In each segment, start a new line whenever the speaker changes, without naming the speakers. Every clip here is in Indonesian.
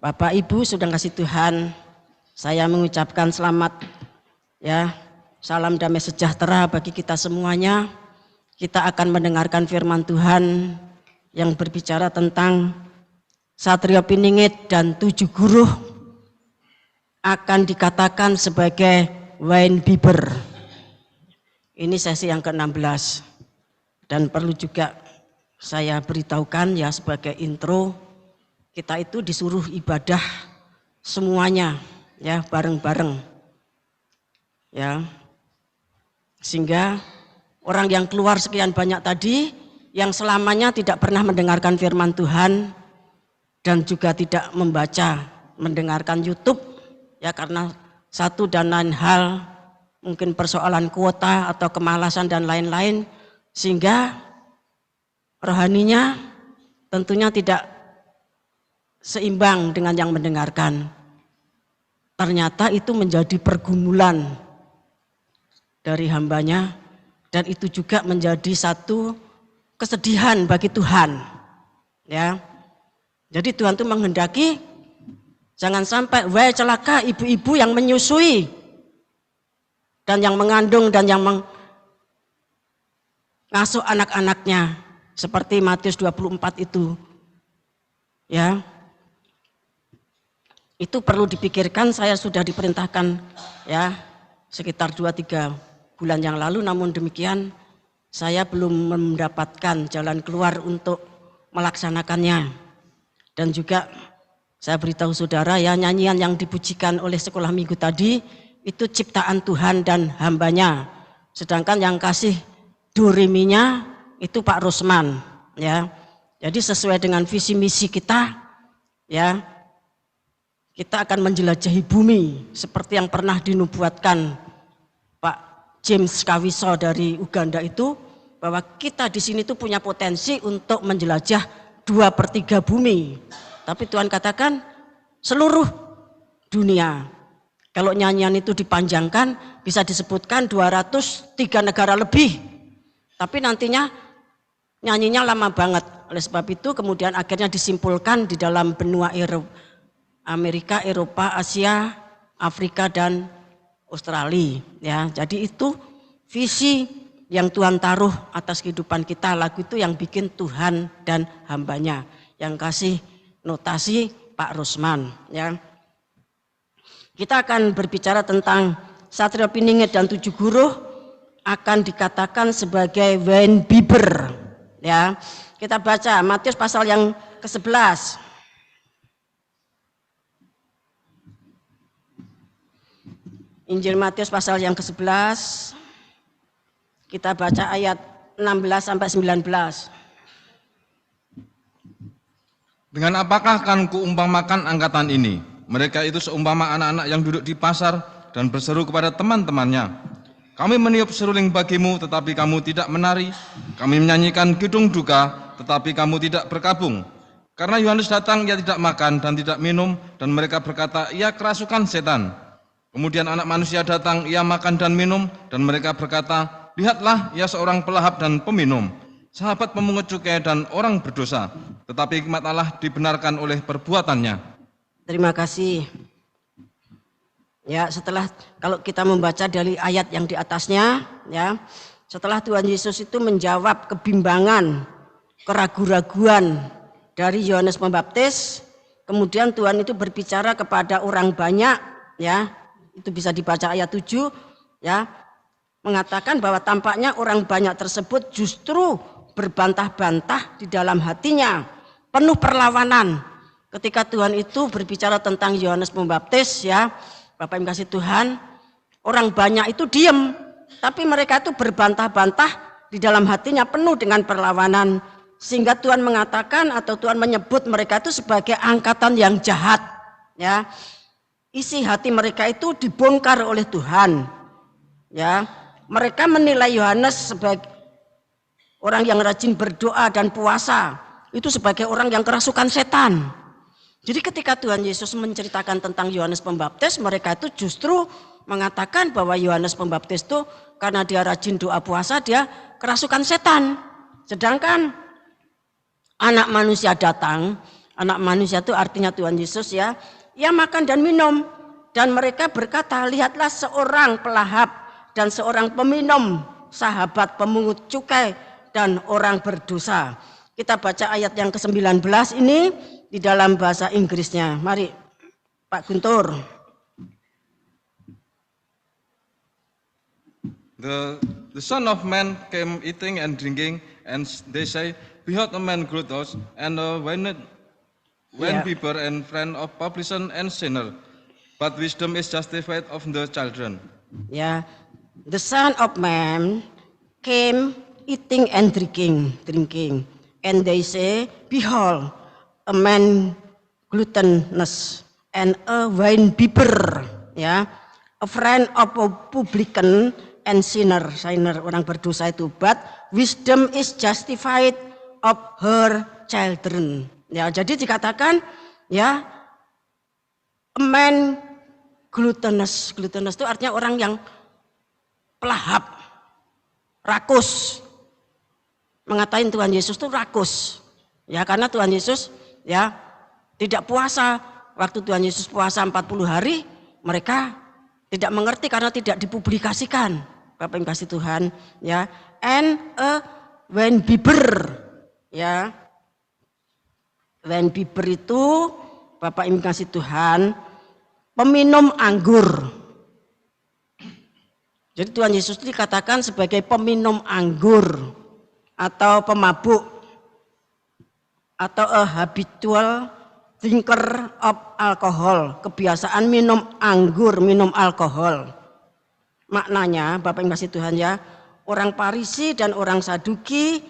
Bapak Ibu sudah kasih Tuhan, saya mengucapkan selamat ya, salam damai sejahtera bagi kita semuanya. Kita akan mendengarkan firman Tuhan yang berbicara tentang Satrio Piningit dan 7 guru akan dikatakan sebagai wine bibber. Ini sesi yang ke-16 dan perlu juga saya beritahukan ya sebagai intro, kita itu disuruh ibadah semuanya ya bareng-bareng ya, sehingga orang yang keluar sekian banyak tadi yang selamanya tidak pernah mendengarkan firman Tuhan dan juga tidak mendengarkan YouTube ya, karena satu dan lain hal, mungkin persoalan kuota atau kemalasan dan lain-lain, sehingga rohaninya tentunya tidak seimbang dengan yang mendengarkan. Ternyata itu menjadi pergumulan dari hambanya, dan itu juga menjadi satu kesedihan bagi Tuhan ya. Jadi Tuhan itu menghendaki jangan sampai wah celaka ibu-ibu yang menyusui dan yang mengandung dan yang mengasuh anak-anaknya seperti Matius 24 itu ya. Itu perlu dipikirkan. Saya sudah diperintahkan ya sekitar 2-3 bulan yang lalu, namun demikian saya belum mendapatkan jalan keluar untuk melaksanakannya. Dan juga saya beritahu saudara ya, nyanyian yang dipujikan oleh sekolah minggu tadi itu ciptaan Tuhan dan hambanya, sedangkan yang kasih doreminya itu Pak Rusman ya. Jadi sesuai dengan visi misi kita ya, kita akan menjelajahi bumi seperti yang pernah dinubuatkan Pak James Kawiso dari Uganda itu, bahwa kita di sini tuh punya potensi untuk menjelajah 2/3 bumi. Tapi Tuhan katakan seluruh dunia. Kalau nyanyian itu dipanjangkan bisa disebutkan 203 negara lebih. Tapi nantinya nyanyinya lama banget. Oleh sebab itu kemudian akhirnya disimpulkan di dalam benua Amerika, Eropa, Asia, Afrika dan Australia ya. Jadi itu visi yang Tuhan taruh atas kehidupan kita. Lagu itu yang bikin Tuhan dan hambanya, yang kasih notasi Pak Rusman ya. Kita akan berbicara tentang Satrio Piningit dan 7 guru akan dikatakan sebagai wine bibber ya. Kita baca Matius pasal yang ke-11. Injil Matius pasal yang ke-11, kita baca ayat 16-19.
Dengan apakah akan kuumpamakan angkatan ini? Mereka itu seumpama anak-anak yang duduk di pasar dan berseru kepada teman-temannya, kami meniup seruling bagimu tetapi kamu tidak menari, kami menyanyikan kidung duka tetapi kamu tidak berkabung. Karena Yohanes datang ia tidak makan dan tidak minum, dan mereka berkata ia kerasukan setan. Kemudian anak manusia datang, ia makan dan minum, dan mereka berkata, lihatlah ia seorang pelahap dan peminum, sahabat pemungut cukai dan orang berdosa, tetapi hikmat Allah dibenarkan oleh perbuatannya.
Terima kasih. Ya, setelah kalau kita membaca dari ayat yang di atasnya, ya, setelah Tuhan Yesus itu menjawab kebimbangan, keraguan-raguan dari Yohanes Pembaptis, kemudian Tuhan itu berbicara kepada orang banyak, ya. Itu bisa dibaca ayat 7 ya, mengatakan bahwa tampaknya orang banyak tersebut justru berbantah-bantah di dalam hatinya, penuh perlawanan. Ketika Tuhan itu berbicara tentang Yohanes Pembaptis ya, Bapak yang kasih Tuhan, orang banyak itu diam, tapi mereka itu berbantah-bantah di dalam hatinya, penuh dengan perlawanan, sehingga Tuhan mengatakan atau Tuhan menyebut mereka itu sebagai angkatan yang jahat ya. Isi hati mereka itu dibongkar oleh Tuhan ya. Mereka menilai Yohanes sebagai orang yang rajin berdoa dan puasa, itu sebagai orang yang kerasukan setan. Jadi ketika Tuhan Yesus menceritakan tentang Yohanes Pembaptis, mereka itu justru mengatakan bahwa Yohanes Pembaptis itu karena dia rajin doa puasa, dia kerasukan setan. Sedangkan anak manusia datang Anak manusia itu artinya Tuhan Yesus ya. Ia makan dan minum. Dan mereka berkata, lihatlah seorang pelahap dan seorang peminum, sahabat pemungut cukai dan orang berdosa. Kita baca ayat yang ke-19 ini di dalam bahasa Inggrisnya. Mari Pak Guntur.
The Son of Man came eating and drinking, and they say, behold, a man gluttonous and a winebibber and friend of publican and sinner. But wisdom is justified of the children.
Ya, the Son of Man came eating and drinking, and they say, behold, a man gluttonous and a winebibber, ya, a friend of a publican and sinner, orang berdosa itu. But wisdom is justified of her children. Ya, jadi dikatakan, ya, a man gluttonous itu artinya orang yang pelahap, rakus. Mengatain Tuhan Yesus itu rakus. Ya, karena Tuhan Yesus ya tidak puasa. Waktu Tuhan Yesus puasa 40 hari, mereka tidak mengerti karena tidak dipublikasikan. Bapak yang kasih Tuhan, ya. And a winebibber, ya. Winebibber itu Bapak yang kasih Tuhan, peminum anggur. Jadi Tuhan Yesus dikatakan sebagai peminum anggur atau pemabuk atau a habitual drinker of alcohol, kebiasaan minum anggur, minum alkohol. Maknanya Bapak yang kasih Tuhan ya, orang Parisi dan orang Saduki,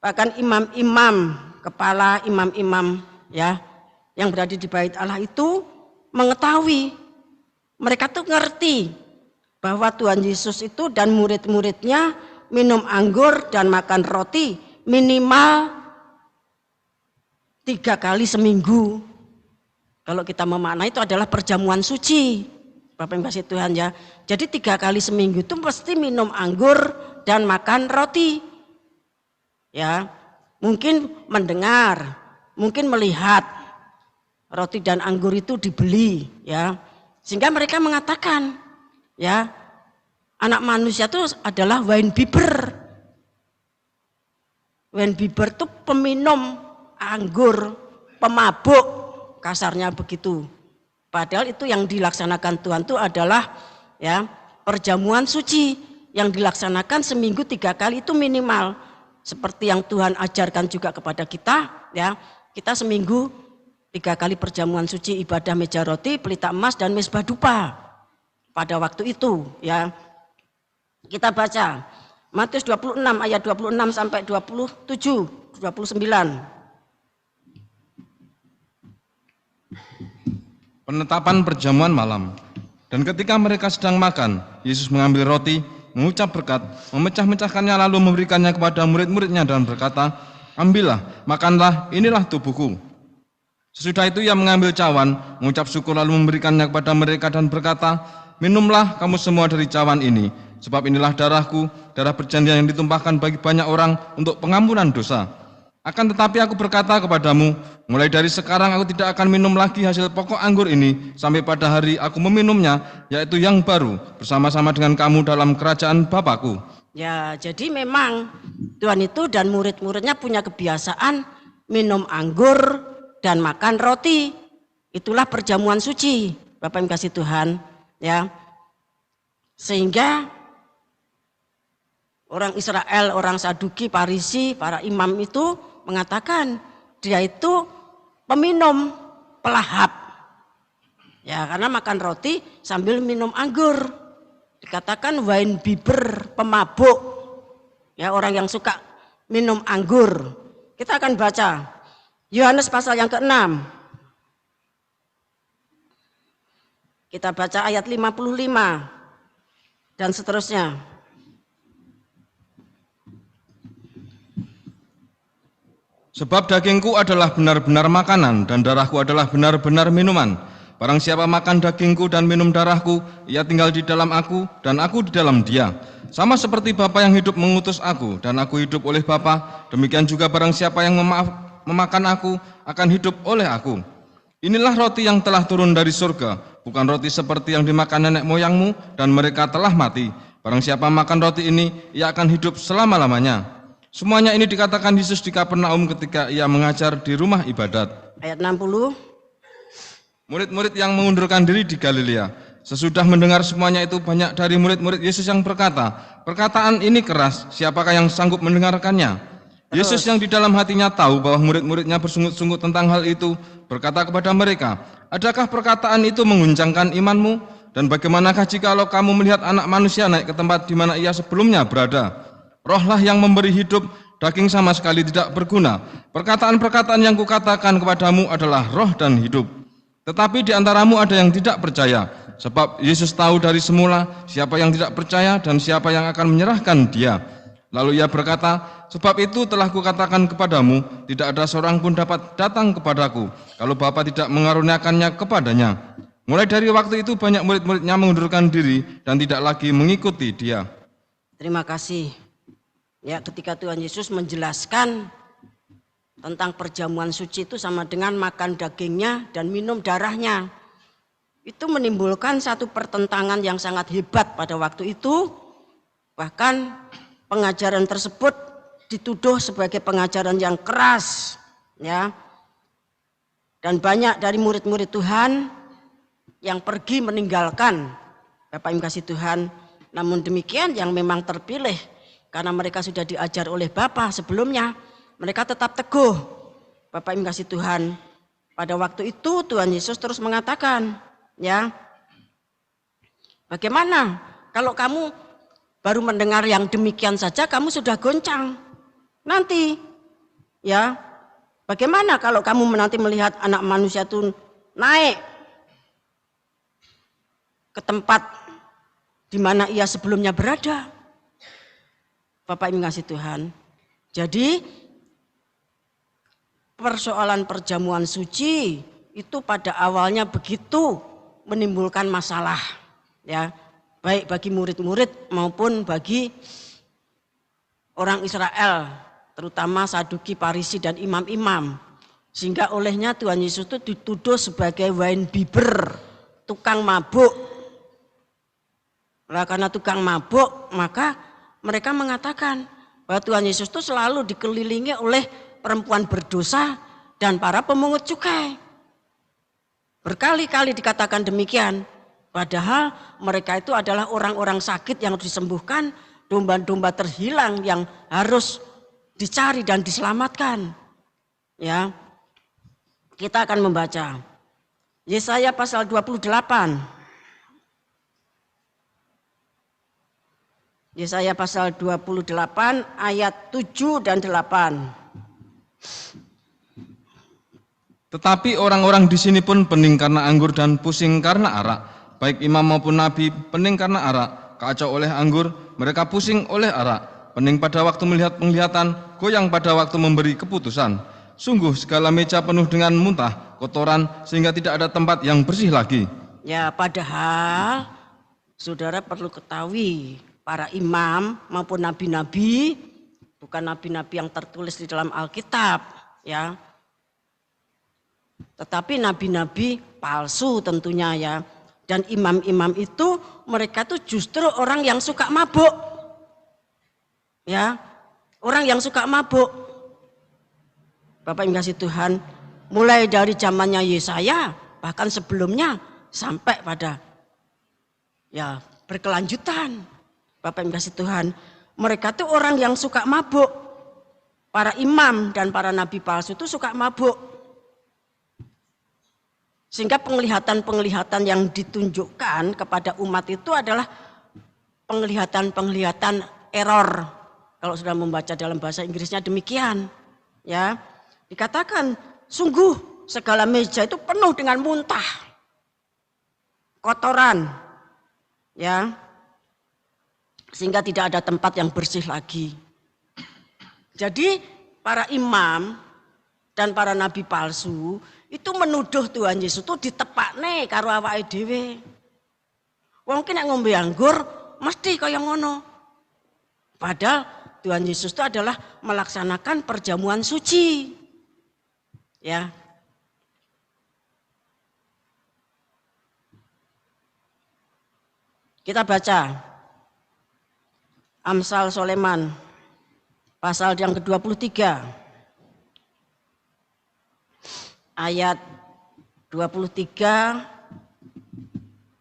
bahkan imam-imam, kepala imam-imam ya yang berada di bait Allah itu mengetahui, mereka tuh ngerti bahwa Tuhan Yesus itu dan murid-muridnya minum anggur dan makan roti minimal 3 kali seminggu. Kalau kita memaknai itu adalah perjamuan suci, Bapak yang kasih Tuhan ya. Jadi 3 kali seminggu itu pasti minum anggur dan makan roti. Ya, mungkin mendengar, mungkin melihat roti dan anggur itu dibeli, ya, sehingga mereka mengatakan, ya, anak manusia itu adalah winebibber. Winebibber itu peminum anggur, pemabuk, kasarnya begitu. Padahal itu yang dilaksanakan Tuhan itu adalah ya perjamuan suci yang dilaksanakan seminggu 3 kali itu minimal. Seperti yang Tuhan ajarkan juga kepada kita, ya, kita seminggu 3 kali perjamuan suci, ibadah meja roti, pelita emas dan mezbah dupa pada waktu itu, ya. Kita baca Matius 26 ayat 26 sampai 27, 29.
Penetapan perjamuan malam. Dan ketika mereka sedang makan, Yesus mengambil roti, mengucap berkat, memecah-mecahkannya lalu memberikannya kepada murid-muridnya dan berkata, ambillah, makanlah, inilah tubuhku. Sesudah itu ia mengambil cawan, mengucap syukur lalu memberikannya kepada mereka dan berkata, minumlah kamu semua dari cawan ini, sebab inilah darahku, darah perjanjian yang ditumpahkan bagi banyak orang untuk pengampunan dosa. Akan tetapi aku berkata kepadamu, mulai dari sekarang aku tidak akan minum lagi hasil pokok anggur ini, sampai pada hari aku meminumnya, yaitu yang baru, bersama-sama dengan kamu dalam kerajaan Bapakku.
Ya, jadi memang Tuhan itu dan murid-muridnya punya kebiasaan minum anggur dan makan roti. Itulah perjamuan suci, Bapak yang kasih Tuhan, ya. Sehingga orang Israel, orang Saduki, Parisi, para imam itu mengatakan dia itu peminum, pelahap. Ya, karena makan roti sambil minum anggur. Dikatakan winebibber, pemabuk. Ya, orang yang suka minum anggur. Kita akan baca Yohanes pasal yang ke-6. Kita baca ayat 55 dan seterusnya.
Sebab dagingku adalah benar-benar makanan dan darahku adalah benar-benar minuman. Barang siapa makan dagingku dan minum darahku, ia tinggal di dalam aku dan aku di dalam dia. Sama seperti Bapa yang hidup mengutus aku dan aku hidup oleh Bapa, demikian juga barang siapa yang memakan aku akan hidup oleh aku. Inilah roti yang telah turun dari surga, bukan roti seperti yang dimakan nenek moyangmu dan mereka telah mati. Barang siapa makan roti ini, ia akan hidup selama-lamanya. Semuanya ini dikatakan Yesus di Kapernaum ketika ia mengajar di rumah ibadat.
Ayat 60.
Murid-murid yang mengundurkan diri di Galilea. Sesudah mendengar semuanya itu, banyak dari murid-murid Yesus yang berkata, "Perkataan ini keras, siapakah yang sanggup mendengarkannya?" Yesus yang di dalam hatinya tahu bahwa murid-muridnya bersungut-sungut tentang hal itu, berkata kepada mereka, "Adakah perkataan itu mengguncangkan imanmu? Dan bagaimanakah jikalau kamu melihat Anak Manusia naik ke tempat di mana ia sebelumnya berada? Rohlah yang memberi hidup, daging sama sekali tidak berguna. Perkataan-perkataan yang kukatakan kepadamu adalah roh dan hidup. Tetapi di antaramu ada yang tidak percaya, sebab Yesus tahu dari semula siapa yang tidak percaya dan siapa yang akan menyerahkan dia. Lalu ia berkata, sebab itu telah kukatakan kepadamu, tidak ada seorang pun dapat datang kepadaku, kalau Bapa tidak mengaruniakannya kepadanya." Mulai dari waktu itu banyak murid-muridnya mengundurkan diri dan tidak lagi mengikuti dia.
Terima kasih. Ya, ketika Tuhan Yesus menjelaskan tentang perjamuan suci itu sama dengan makan dagingnya dan minum darahnya. Itu menimbulkan satu pertentangan yang sangat hebat pada waktu itu. Bahkan pengajaran tersebut dituduh sebagai pengajaran yang keras, ya. Dan banyak dari murid-murid Tuhan yang pergi meninggalkan Bapak Ibu kasih Tuhan. Namun demikian yang memang terpilih karena mereka sudah diajar oleh Bapa sebelumnya, mereka tetap teguh. Bapak Ibu kasih Tuhan. Pada waktu itu Tuhan Yesus terus mengatakan, ya, bagaimana kalau kamu baru mendengar yang demikian saja kamu sudah goncang? Nanti, ya, bagaimana kalau kamu nanti melihat Anak Manusia itu naik ke tempat di mana ia sebelumnya berada? Bapak Ibu kasih Tuhan. Jadi persoalan perjamuan suci itu pada awalnya begitu menimbulkan masalah, ya, baik bagi murid-murid maupun bagi orang Israel, terutama Saduki, Farisi dan imam-imam. Sehingga olehnya Tuhan Yesus itu dituduh sebagai wine bibber, tukang mabuk. Nah, karena tukang mabuk, maka mereka mengatakan bahwa Tuhan Yesus itu selalu dikelilingi oleh perempuan berdosa dan para pemungut cukai. Berkali-kali dikatakan demikian, padahal mereka itu adalah orang-orang sakit yang disembuhkan, domba-domba terhilang yang harus dicari dan diselamatkan. Ya, kita akan membaca Yesaya pasal 28. Yesaya pasal 28 ayat 7 dan 8.
Tetapi orang-orang di sini pun pening karena anggur dan pusing karena arak. Baik imam maupun nabi pening karena arak, kacau oleh anggur, mereka pusing oleh arak. Pening pada waktu melihat penglihatan, goyang pada waktu memberi keputusan. Sungguh segala meja penuh dengan muntah, kotoran, sehingga tidak ada tempat yang bersih lagi.
Ya, padahal saudara perlu ketahui, para imam maupun nabi-nabi, bukan nabi-nabi yang tertulis di dalam Alkitab, ya, tetapi nabi-nabi palsu tentunya, ya. Dan imam-imam itu mereka tuh justru orang yang suka mabuk, ya, orang yang suka mabuk. Bapak Ibu kasih Tuhan, mulai dari zamannya Yesaya bahkan sebelumnya sampai pada, ya, berkelanjutan. Bapak Ibu kasih Tuhan, mereka tuh orang yang suka mabuk. Para imam dan para nabi palsu itu suka mabuk. Sehingga penglihatan-penglihatan yang ditunjukkan kepada umat itu adalah penglihatan-penglihatan error. Kalau sudah membaca dalam bahasa Inggrisnya demikian, ya. Dikatakan sungguh segala meja itu penuh dengan muntah, kotoran, ya. Sehingga tidak ada tempat yang bersih lagi. Jadi para imam dan para nabi palsu itu menuduh Tuhan Yesus itu ditepakne karo awake dhewe. Wong ki nek ngombe anggur mesti kaya ngono. Padahal Tuhan Yesus itu adalah melaksanakan perjamuan suci. Ya. Kita baca Amsal Soleman pasal yang ke-23 ayat 23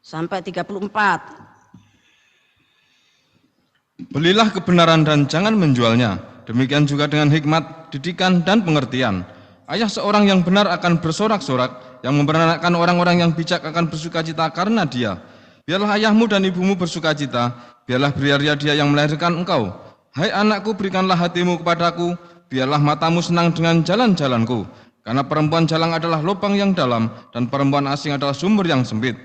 sampai 34.
Belilah kebenaran dan jangan menjualnya. Demikian juga dengan hikmat, didikan, dan pengertian. Ayah seorang yang benar akan bersorak-sorak, yang memperanakkan orang-orang yang bijak akan bersukacita karena dia. Biarlah ayahmu dan ibumu bersukacita, biarlah beria-ria dia yang melahirkan engkau. Hai anakku, berikanlah hatimu kepadaku, biarlah matamu senang dengan jalan-jalanku. Karena perempuan jalang adalah lubang yang dalam, dan perempuan asing adalah sumber yang sempit.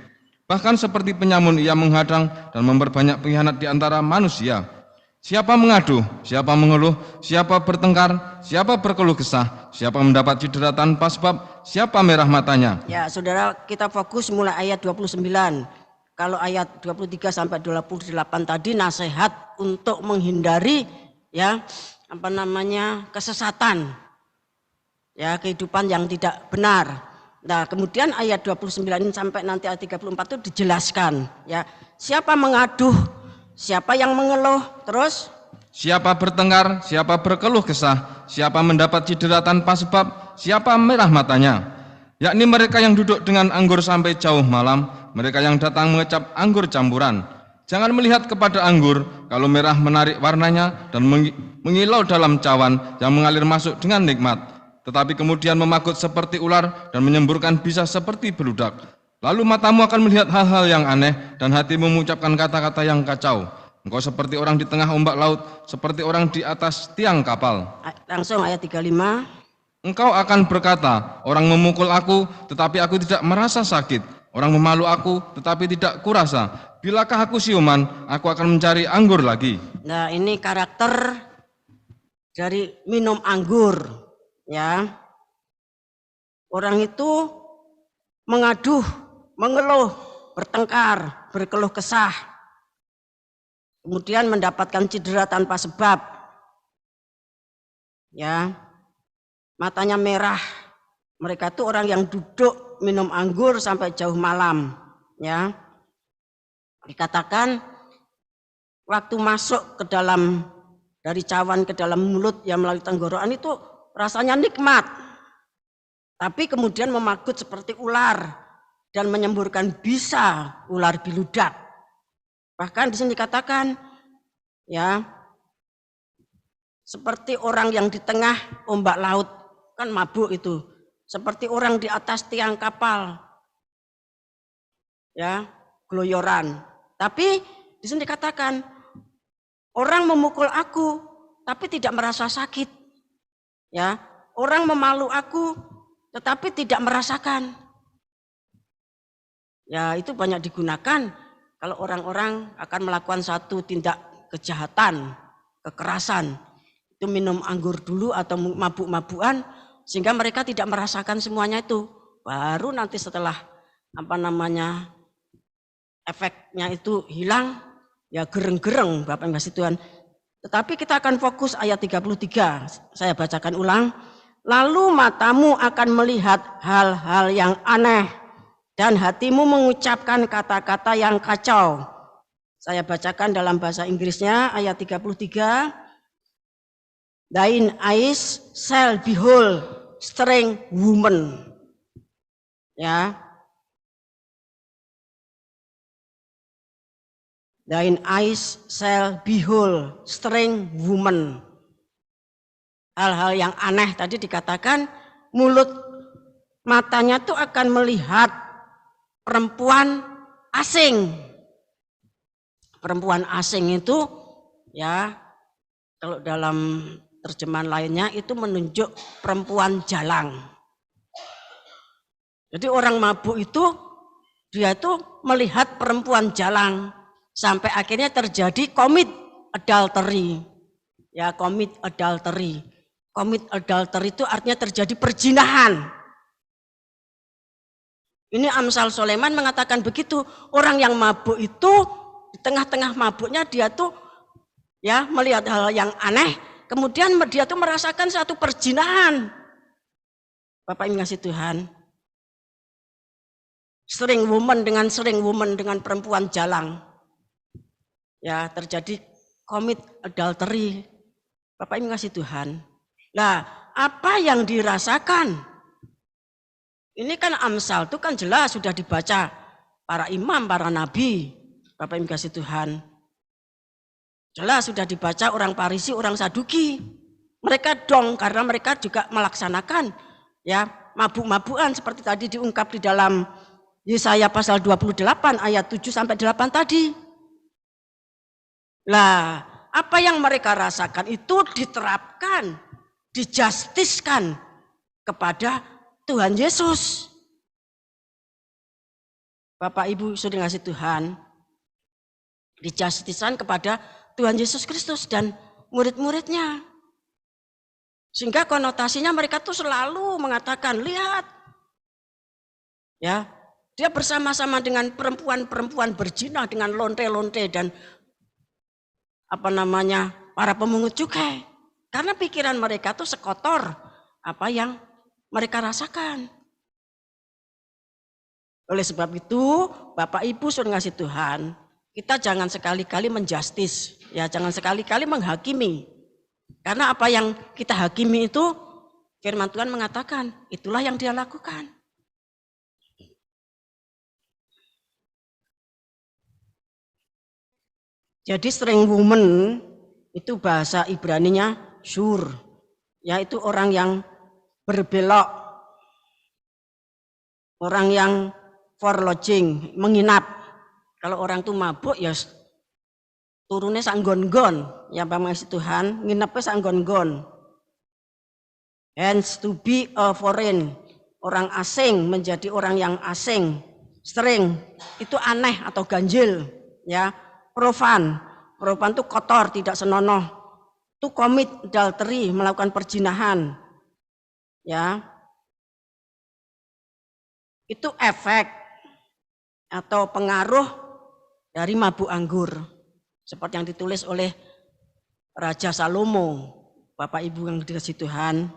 Bahkan seperti penyamun ia menghadang dan memperbanyak pengkhianat di antara manusia. Siapa mengaduh, siapa mengeluh, siapa bertengkar, siapa berkeluh kesah, siapa mendapat cedera tanpa sebab, siapa merah matanya.
Ya, saudara, kita fokus mulai ayat 29. Kalau ayat 23 sampai 28 tadi nasihat untuk menghindari kesesatan. Ya, kehidupan yang tidak benar. Nah, kemudian ayat 29 sampai nanti ayat 34 itu dijelaskan, ya. Siapa mengaduh, siapa yang mengeluh, terus
siapa bertengkar, siapa berkeluh kesah, siapa mendapat cedera tanpa sebab, siapa merah matanya. Yakni mereka yang duduk dengan anggur sampai jauh malam, mereka yang datang mengecap anggur campuran. Jangan melihat kepada anggur, kalau merah menarik warnanya dan mengilau dalam cawan yang mengalir masuk dengan nikmat. Tetapi kemudian memakut seperti ular dan menyemburkan bisa seperti beludak. Lalu matamu akan melihat hal-hal yang aneh dan hatimu mengucapkan kata-kata yang kacau. Engkau seperti orang di tengah ombak laut, seperti orang di atas tiang kapal.
Langsung ayat 35.
Engkau akan berkata, orang memukul aku, tetapi aku tidak merasa sakit. Orang memalu aku, tetapi tidak kurasa. Bilakah aku siuman, aku akan mencari anggur lagi.
Nah, ini karakter dari minum anggur. Ya, orang itu mengaduh, mengeluh, bertengkar, berkeluh kesah, kemudian mendapatkan cedera tanpa sebab. Ya, matanya merah. Mereka itu orang yang duduk minum anggur sampai jauh malam. Ya, dikatakan waktu masuk ke dalam dari cawan ke dalam mulut yang melalui tenggorokan itu rasanya nikmat, tapi kemudian memagut seperti ular dan menyemburkan bisa ular biludak. Bahkan di sini dikatakan, ya, seperti orang yang di tengah ombak laut, kan mabuk itu, seperti orang di atas tiang kapal, ya, geloyoran. Tapi di sini dikatakan, orang memukul aku, tapi tidak merasa sakit. Ya, orang memalu aku tetapi tidak merasakan. Ya, itu banyak digunakan kalau orang-orang akan melakukan satu tindak kejahatan, kekerasan. Itu minum anggur dulu atau mabuk-mabukan sehingga mereka tidak merasakan semuanya itu. Baru nanti setelah efeknya itu hilang, ya gereng-gereng Bapak Ibu Tuhan. Tetapi kita akan fokus ayat 33, saya bacakan ulang. Lalu matamu akan melihat hal-hal yang aneh dan hatimu mengucapkan kata-kata yang kacau. Saya bacakan dalam bahasa Inggrisnya ayat 33. Thine eyes shall behold strange woman. Ya. Thine eyes shall behold strange woman. Hal-hal yang aneh tadi dikatakan, mulut matanya tuh akan melihat perempuan asing. Perempuan asing itu, ya, kalau dalam terjemahan lainnya itu menunjuk perempuan jalang. Jadi orang mabuk itu, dia itu melihat perempuan jalang. Sampai akhirnya terjadi commit adultery. Ya, commit adultery. Commit adultery itu artinya terjadi perzinahan. Ini Amsal Soleman mengatakan begitu. Orang yang mabuk itu di tengah-tengah mabuknya dia tuh ya melihat hal yang aneh, kemudian dia tuh merasakan satu perzinahan. Bapak Ibu kasih Tuhan, sering woman dengan perempuan jalang. Ya, terjadi commit adultery. Bapak Ibu kasih Tuhan. Nah, apa yang dirasakan? Ini kan Amsal itu kan jelas sudah dibaca para imam, para nabi. Bapak Ibu kasih Tuhan. Jelas sudah dibaca orang Farisi, orang Saduki. Mereka dong karena mereka juga melaksanakan ya mabuk-mabukan seperti tadi diungkap di dalam Yesaya pasal 28 ayat 7 sampai 8 tadi. Lah, apa yang mereka rasakan itu diterapkan, dijustiskan kepada Tuhan Yesus. Bapak Ibu sudah ngasih Tuhan, dijustiskan kepada Tuhan Yesus Kristus dan murid-muridnya. Sehingga konotasinya mereka tuh selalu mengatakan, lihat, ya, dia bersama-sama dengan perempuan-perempuan berzina dengan lonte-lonte dan para pemungut cukai. Karena pikiran mereka tuh sekotor apa yang mereka rasakan. Oleh sebab itu, Bapak Ibu suruh ngasih Tuhan, kita jangan sekali-kali menjustis, ya, jangan sekali-kali menghakimi. Karena apa yang kita hakimi itu, firman Tuhan mengatakan, itulah yang dia lakukan. Jadi string woman itu bahasa Ibraninya sur, yaitu orang yang berbelok, orang yang for lodging, menginap. Kalau orang itu mabuk ya turunnya sanggon-gon, ya Bapak Masih Tuhan, nginepnya sanggon-gon. Hence to be a foreign, orang asing menjadi orang yang asing. String itu aneh atau ganjil, ya. Profan itu kotor, tidak senonoh. Itu commit adultery, melakukan perzinahan. Ya. Itu efek atau pengaruh dari mabuk anggur. Seperti yang ditulis oleh Raja Salomo, Bapak Ibu yang dikasihi Tuhan.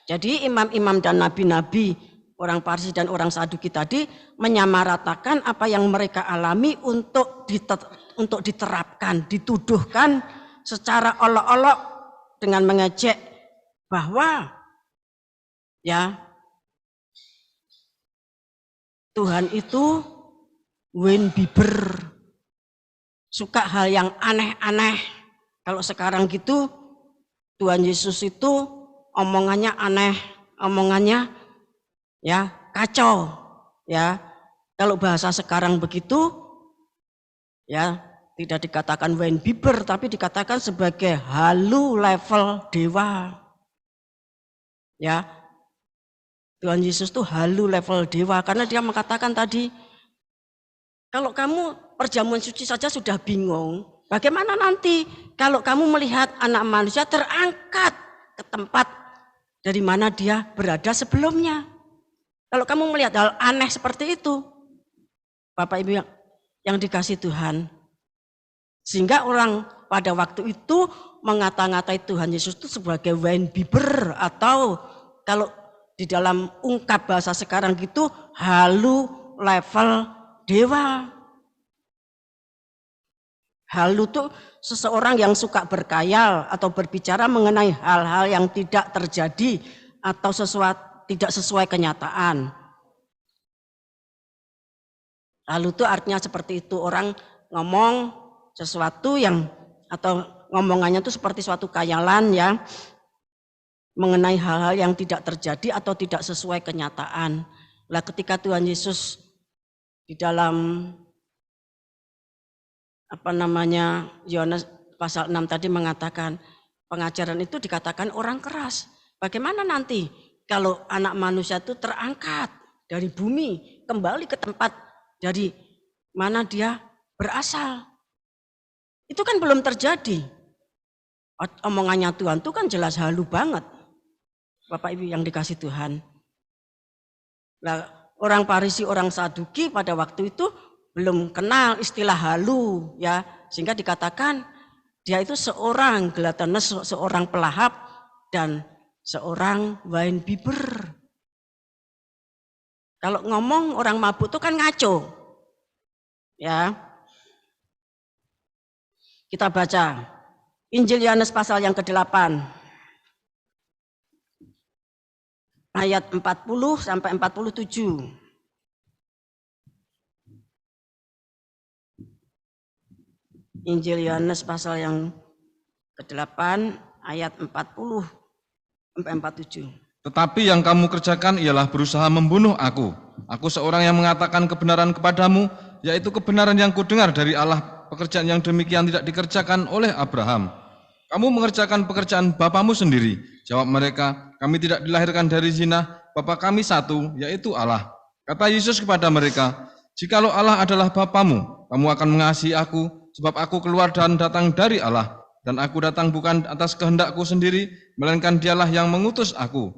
Jadi imam-imam dan nabi-nabi, orang Farisi dan orang Saduki tadi menyamaratakan apa yang mereka alami untuk diterapkan, dituduhkan secara olok-olok dengan mengejek bahwa ya Tuhan itu Wayne Bieber, suka hal yang aneh-aneh. Kalau sekarang gitu Tuhan Yesus itu omongannya aneh, omongannya ya kacau, ya. Kalau bahasa sekarang begitu, ya tidak dikatakan Wayne Bieber, tapi dikatakan sebagai halu level dewa, ya. Tuhan Yesus itu halu level dewa karena dia mengatakan tadi, kalau kamu perjamuan suci saja sudah bingung, bagaimana nanti kalau kamu melihat anak manusia terangkat ke tempat dari mana dia berada sebelumnya. Kalau kamu melihat hal aneh seperti itu, Bapak Ibu yang dikasih Tuhan, sehingga orang pada waktu itu mengata-ngatai Tuhan Yesus itu sebagai Wayne Bieber, atau kalau di dalam ungkap bahasa sekarang gitu halu level dewa. Halu itu seseorang yang suka berkhayal atau berbicara mengenai hal-hal yang tidak terjadi atau tidak sesuai kenyataan. Halu itu artinya seperti itu, orang ngomong sesuatu yang atau ngomongannya itu seperti suatu khayalan ya, mengenai hal-hal yang tidak terjadi atau tidak sesuai kenyataan. Lah ketika Tuhan Yesus di dalam Yohanes pasal 6 tadi mengatakan pengajaran itu dikatakan orang keras. Bagaimana nanti kalau anak manusia itu terangkat dari bumi kembali ke tempat dari mana dia berasal? Itu kan belum terjadi. Omongannya Tuhan itu kan jelas halu banget. Bapak Ibu yang dikasih Tuhan. Nah, orang Farisi, orang Saduki pada waktu itu belum kenal istilah halu, ya, sehingga dikatakan dia itu seorang gelatanes, seorang pelahap dan seorang Weinbiber. Kalau ngomong orang mabuk itu kan ngaco. Ya. Kita baca Injil Yohanes pasal yang ke-8. Ayat 40 sampai 47. Injil Yohanes pasal yang ke-8 ayat 40 sampai 47.
Tetapi yang kamu kerjakan ialah berusaha membunuh aku. Aku seorang yang mengatakan kebenaran kepadamu, yaitu kebenaran yang kudengar dari Allah. Pekerjaan yang demikian tidak dikerjakan oleh Abraham. Kamu mengerjakan pekerjaan bapamu sendiri. Jawab mereka, kami tidak dilahirkan dari zina, Bapa kami satu, yaitu Allah. Kata Yesus kepada mereka, jikalau Allah adalah Bapamu, kamu akan mengasihi aku, sebab aku keluar dan datang dari Allah. Dan aku datang bukan atas kehendakku sendiri, melainkan Dialah yang mengutus aku.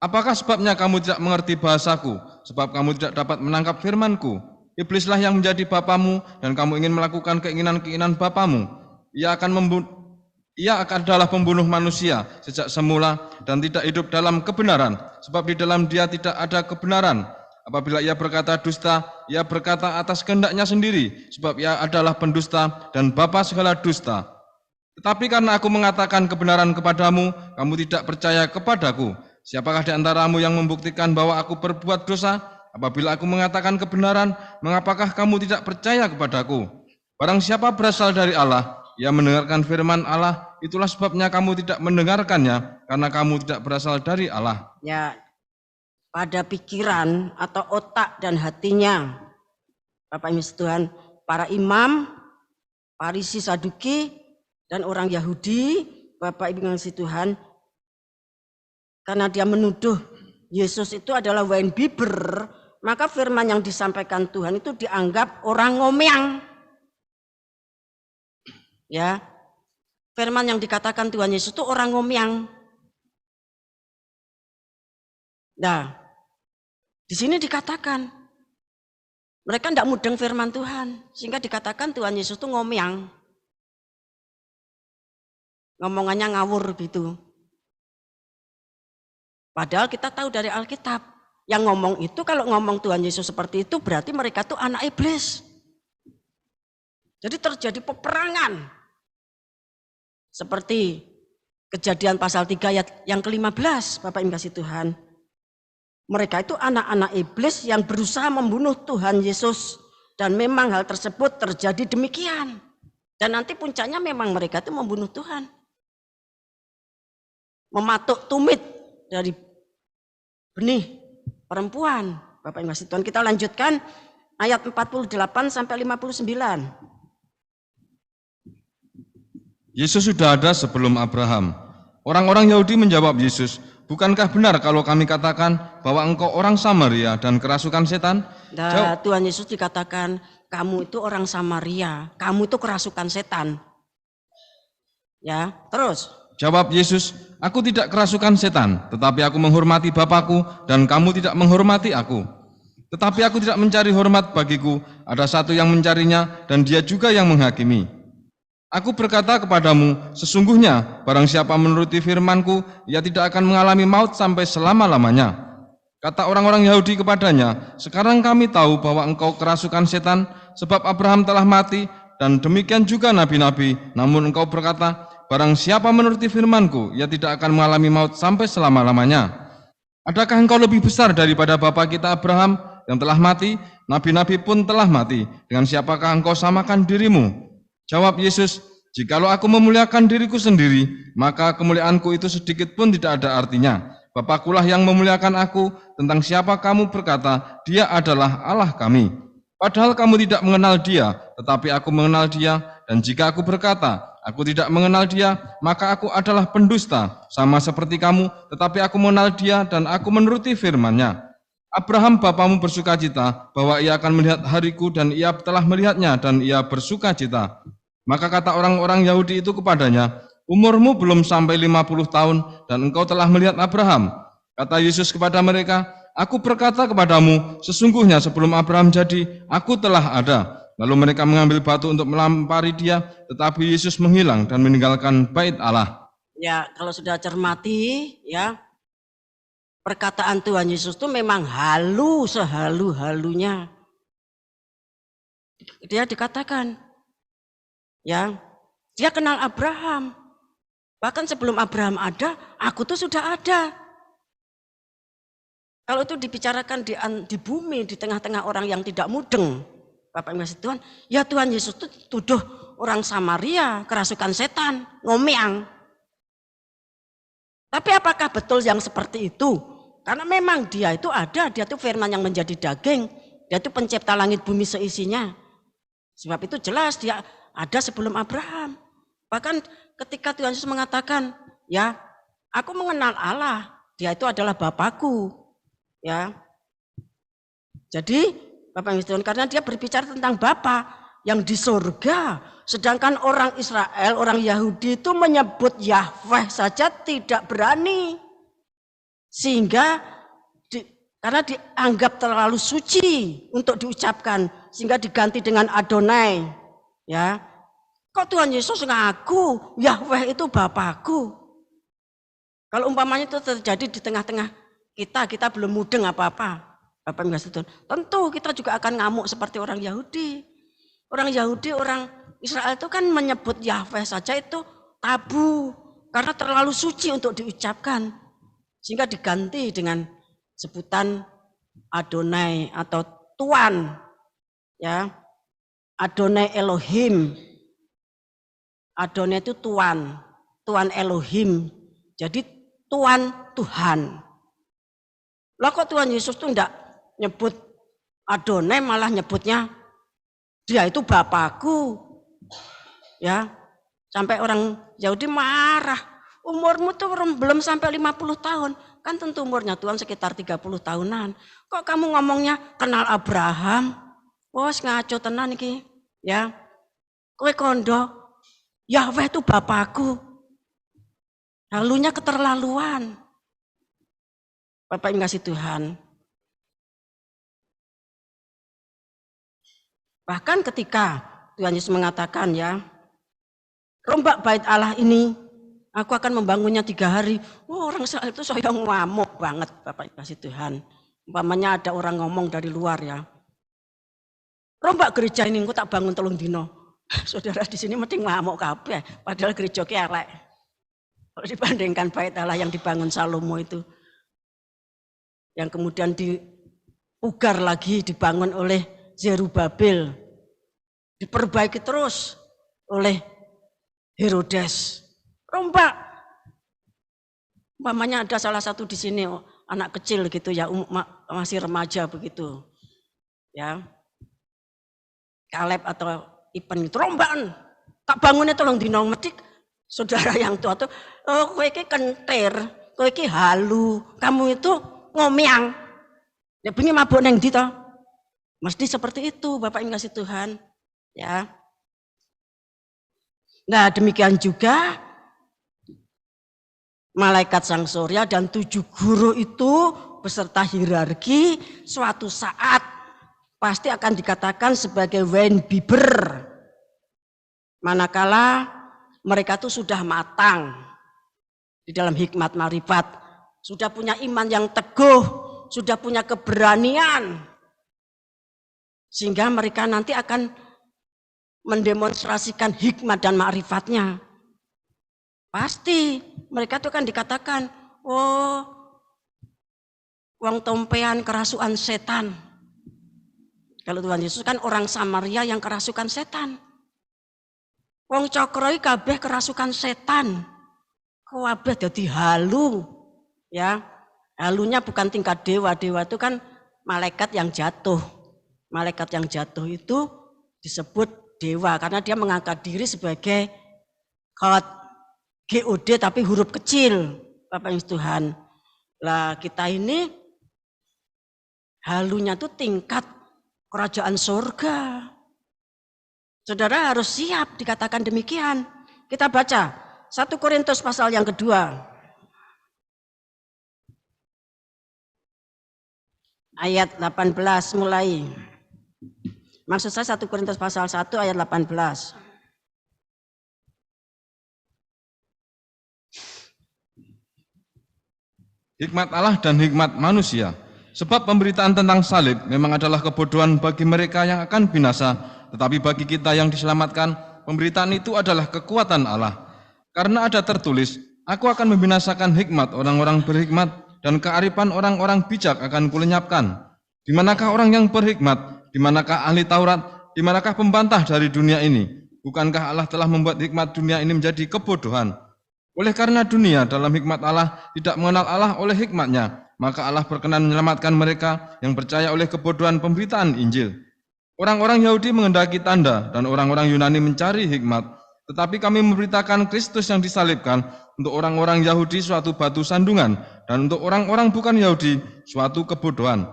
Apakah sebabnya kamu tidak mengerti bahasaku? Sebab kamu tidak dapat menangkap firmanku. Iblislah yang menjadi bapamu, dan kamu ingin melakukan keinginan-keinginan bapamu. Ia adalah pembunuh manusia sejak semula, dan tidak hidup dalam kebenaran, sebab di dalam dia tidak ada kebenaran. Apabila ia berkata dusta, ia berkata atas kehendaknya sendiri, sebab ia adalah pendusta dan bapa segala dusta. Tetapi karena aku mengatakan kebenaran kepadamu, kamu tidak percaya kepadaku. Siapakah di antaramu yang membuktikan bahwa aku berbuat dosa? Apabila aku mengatakan kebenaran, mengapakah kamu tidak percaya kepadaku? Barang siapa berasal dari Allah, ia mendengarkan firman Allah, itulah sebabnya kamu tidak mendengarkannya, karena kamu tidak berasal dari Allah.
Ya, pada pikiran atau otak dan hatinya, Bapak Ibu Tuhan, para imam, Farisi, Saduki, dan orang Yahudi, Bapak Ibu Tuhan, karena dia menuduh Yesus itu adalah Weinbiber, maka firman yang disampaikan Tuhan itu dianggap orang ngomyang. Ya, firman yang dikatakan Tuhan Yesus itu orang ngomyang. Nah, di sini dikatakan mereka tidak mudeng firman Tuhan, sehingga dikatakan Tuhan Yesus itu ngomyang. Ngomongannya ngawur gitu. Padahal kita tahu dari Alkitab, yang ngomong itu kalau ngomong Tuhan Yesus seperti itu berarti mereka tuh anak iblis. Jadi terjadi peperangan. Seperti Kejadian pasal 3 ayat yang ke-15, Bapak Ibu kasih Tuhan. Mereka itu anak-anak iblis yang berusaha membunuh Tuhan Yesus. Dan memang hal tersebut terjadi demikian. Dan nanti puncaknya memang mereka itu membunuh Tuhan. Mematuk tumit dari benih perempuan. Bapak Ibu kasih Tuhan, kita lanjutkan ayat 48 sampai 59.
Yesus sudah ada sebelum Abraham. Orang-orang Yahudi menjawab Yesus, bukankah benar kalau kami katakan bahwa engkau orang Samaria dan kerasukan setan?
Nah, Tuhan Yesus dikatakan, kamu itu orang Samaria, kamu itu kerasukan setan. Ya, terus.
Jawab Yesus, aku tidak kerasukan setan, tetapi aku menghormati Bapakku dan kamu tidak menghormati aku. Tetapi aku tidak mencari hormat bagiku, ada satu yang mencarinya dan dia juga yang menghakimi. Aku berkata kepadamu, sesungguhnya barang siapa menuruti firmanku, ia tidak akan mengalami maut sampai selama-lamanya. Kata orang-orang Yahudi kepadanya, sekarang kami tahu bahwa engkau kerasukan setan, sebab Abraham telah mati, dan demikian juga nabi-nabi, namun engkau berkata, barang siapa menuruti firmanku, ia tidak akan mengalami maut sampai selama-lamanya. Adakah engkau lebih besar daripada bapa kita Abraham yang telah mati? Nabi-nabi pun telah mati. Dengan siapakah engkau samakan dirimu? Jawab Yesus, jikalau aku memuliakan diriku sendiri, maka kemuliaanku itu sedikit pun tidak ada artinya. Bapakulah yang memuliakan aku. Tentang siapa kamu berkata, dia adalah Allah kami. Padahal kamu tidak mengenal dia, tetapi aku mengenal dia. Dan jika aku berkata, aku tidak mengenal dia, maka aku adalah pendusta, sama seperti kamu, tetapi aku mengenal dia dan aku menuruti firman-Nya. Abraham bapamu bersukacita bahwa ia akan melihat hariku dan ia telah melihatnya dan ia bersukacita. Maka kata orang-orang Yahudi itu kepadanya, umurmu belum sampai 50 tahun dan engkau telah melihat Abraham. Kata Yesus kepada mereka, aku berkata kepadamu, sesungguhnya sebelum Abraham jadi, aku telah ada. Lalu mereka mengambil batu untuk melampari dia, tetapi Yesus menghilang dan meninggalkan bait Allah.
Ya, kalau sudah cermati, ya, perkataan Tuhan Yesus itu memang halu sehalu-halunya. Dia dikatakan, ya, dia kenal Abraham. Bahkan sebelum Abraham ada, aku tuh sudah ada. Kalau itu dibicarakan di bumi, di tengah-tengah orang yang tidak mudeng, Bapak Ibu Tuhan, ya Tuhan Yesus itu tuduh orang Samaria kerasukan setan, ngomeang. Tapi apakah betul yang seperti itu? Karena memang dia itu ada, dia itu firman yang menjadi daging, dia itu pencipta langit bumi seisinya. Sebab itu jelas dia ada sebelum Abraham. Bahkan ketika Tuhan Yesus mengatakan, ya, aku mengenal Allah, dia itu adalah Bapakku. Ya. Jadi, Bapak Ibu Tuhan, karena dia berbicara tentang Bapa yang di surga, sedangkan orang Israel, orang Yahudi itu menyebut Yahweh saja tidak berani. Sehingga karena dianggap terlalu suci untuk diucapkan, sehingga diganti dengan Adonai. Ya. Kok Tuhan Yesus ngaku Yahweh itu Bapakku? Kalau umpamanya itu terjadi di tengah-tengah kita belum mudeng apa-apa. Bapak Ibu, tentu kita juga akan ngamuk seperti orang Yahudi. Orang Yahudi, orang Israel itu kan menyebut Yahweh saja itu tabu. Karena terlalu suci untuk diucapkan. Sehingga diganti dengan sebutan Adonai atau Tuan. Ya, Adonai Elohim. Adonai itu Tuan. Tuan Elohim. Jadi Tuan Tuhan. Lah kok Tuhan Yesus tuh enggak nyebut Adonai, malah nyebutnya dia itu Bapakku. Ya. Sampai orang Yahudi marah. Umurmu tuh belum sampai 50 tahun. Kan tentu umurnya Tuhan sekitar 30 tahunan. Kok kamu ngomongnya kenal Abraham? Wos ngaco tenan iki. Ya. Kowe kondo. Yahweh itu Bapakku. Halunya keterlaluan. Bapak yang kasih Tuhan. Bahkan ketika Tuhan Yesus mengatakan, ya, rombak bait Allah ini, aku akan membangunnya 3 hari. Orang Israel itu soyong ngamuk banget, Bapak yang kasih Tuhan. Umpamanya ada orang ngomong dari luar, ya, rombak gereja ini aku tak bangun 3 dino. Saudara di sini mesti ngamuk kabeh, padahal gereja ki elek. Kalau dibandingkan bait Allah yang dibangun Salomo itu, yang kemudian dipugar lagi, dibangun oleh Zerubabel, diperbaiki terus oleh Herodes. Rombak. Umpamanya ada salah satu di sini anak kecil gitu ya, masih remaja begitu. Ya. Kaleb atau Ipen itu rombakan. Tak bangunnya tolong dino medik. Saudara yang tua tuh, oh kowe iki kentir, kowe iki halu, kamu itu ngomiang. Ya bengi mabuk neng ndi to? Mesti seperti itu, Bapak yang kasih Tuhan. Ya. Nah, demikian juga malaikat sang surya dan 7 guru itu beserta hierarki suatu saat pasti akan dikatakan sebagai Weinbiber. Manakala mereka itu sudah matang di dalam hikmat marifat, sudah punya iman yang teguh, sudah punya keberanian, sehingga mereka nanti akan mendemonstrasikan hikmat dan ma'rifatnya. Pasti mereka itu kan dikatakan, oh, wong tompean kerasukan setan. Kalau Tuhan Yesus kan orang Samaria yang kerasukan setan. Wong cokroi kabeh kerasukan setan. Kabeh dadi halu. Ya. Halunya bukan tingkat dewa. Dewa itu kan malaikat yang jatuh. Malaikat yang jatuh itu disebut dewa karena dia mengangkat diri sebagai God, GOD tapi huruf kecil. Bapak Ibu Tuhan. Lah kita ini halunya itu tingkat kerajaan surga. Saudara harus siap dikatakan demikian. Kita baca 1 Korintus pasal yang kedua. Ayat 18 mulai. Maksud saya 1 Korintus pasal 1 ayat 18.
hikmat Allah dan hikmat manusia. Sebab pemberitaan tentang salib memang adalah kebodohan bagi mereka yang akan binasa, tetapi bagi kita yang diselamatkan, pemberitaan itu adalah kekuatan Allah. Karena ada tertulis, aku akan membinasakan hikmat orang-orang berhikmat, dan kearifan orang-orang bijak akan kulenyapkan. Di manakah orang yang berhikmat? Di manakah ahli Taurat? Di manakah pembantah dari dunia ini? Bukankah Allah telah membuat hikmat dunia ini menjadi kebodohan? Oleh karena dunia dalam hikmat Allah tidak mengenal Allah oleh hikmatnya, maka Allah berkenan menyelamatkan mereka yang percaya oleh kebodohan pemberitaan Injil. Orang-orang Yahudi menghendaki tanda dan orang-orang Yunani mencari hikmat, tetapi kami memberitakan Kristus yang disalibkan, untuk orang-orang Yahudi suatu batu sandungan, dan untuk orang-orang bukan Yahudi suatu kebodohan.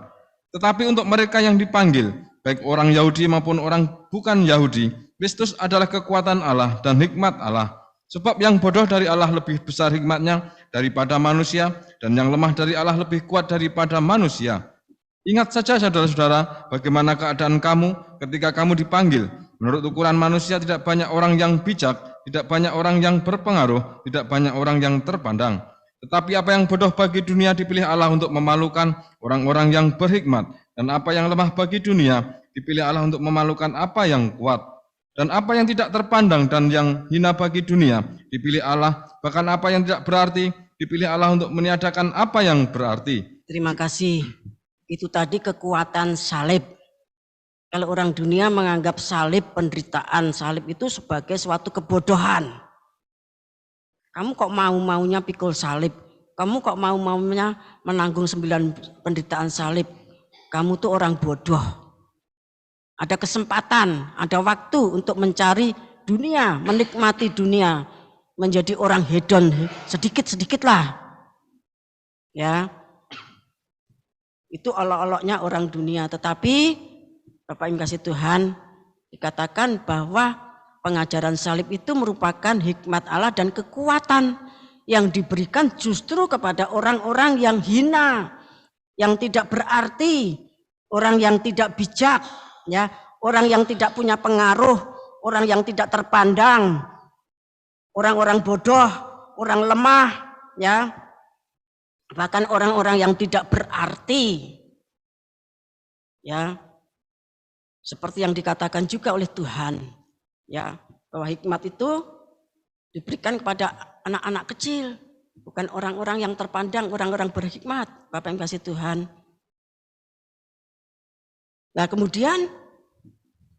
Tetapi untuk mereka yang dipanggil, baik orang Yahudi maupun orang bukan Yahudi, Kristus adalah kekuatan Allah dan hikmat Allah. Sebab yang bodoh dari Allah lebih besar hikmatnya daripada manusia, dan yang lemah dari Allah lebih kuat daripada manusia. Ingat saja saudara-saudara, bagaimana keadaan kamu ketika kamu dipanggil. Menurut ukuran manusia tidak banyak orang yang bijak, tidak banyak orang yang berpengaruh, tidak banyak orang yang terpandang. Tetapi apa yang bodoh bagi dunia dipilih Allah untuk memalukan orang-orang yang berhikmat, dan apa yang lemah bagi dunia dipilih Allah untuk memalukan apa yang kuat. Dan apa yang tidak terpandang dan yang hina bagi dunia dipilih Allah, bahkan apa yang tidak berarti dipilih Allah untuk meniadakan apa yang berarti.
Terima kasih. Itu tadi kekuatan salib. Kalau orang dunia menganggap salib, penderitaan salib itu sebagai suatu kebodohan. Kamu kok mau-maunya pikul salib? Kamu kok mau-maunya menanggung 9 penderitaan salib? Kamu tuh orang bodoh. Ada kesempatan, ada waktu untuk mencari dunia, menikmati dunia, menjadi orang hedon sedikit-sedikit lah. Ya, itu olok-oloknya orang dunia. Tetapi Bapak Ibu kasih Tuhan, dikatakan bahwa pengajaran salib itu merupakan hikmat Allah dan kekuatan yang diberikan justru kepada orang-orang yang hina, yang tidak berarti, orang yang tidak bijak, ya, orang yang tidak punya pengaruh, orang yang tidak terpandang, orang-orang bodoh, orang lemah, ya, bahkan orang-orang yang tidak berarti, ya, seperti yang dikatakan juga oleh Tuhan, ya, bahwa hikmat itu diberikan kepada anak-anak kecil, bukan orang-orang yang terpandang, orang-orang berhikmat. Bapak yang kasih Tuhan. Nah, kemudian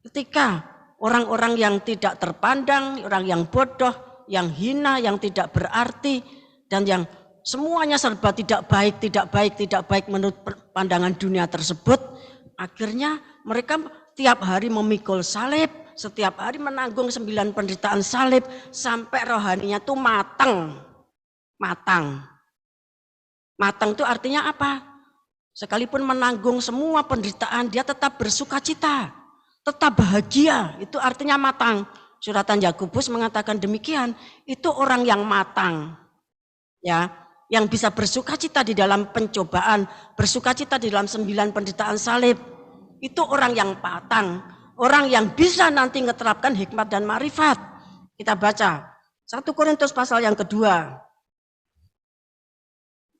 ketika orang-orang yang tidak terpandang, orang yang bodoh, yang hina, yang tidak berarti, dan yang semuanya serba tidak baik menurut pandangan dunia tersebut, akhirnya mereka setiap hari memikul salib, setiap hari menanggung 9 penderitaan salib, sampai rohaninya tuh matang. Matang itu artinya apa? Sekalipun menanggung semua penderitaan, dia tetap bersukacita, tetap bahagia. Itu artinya matang. Suratan Yakobus mengatakan demikian. Itu orang yang matang, ya, yang bisa bersukacita di dalam pencobaan, bersukacita di dalam 9 penderitaan salib. Itu orang yang matang, orang yang bisa nanti ngeterapkan hikmat dan marifat. Kita baca 1 Korintus pasal yang kedua,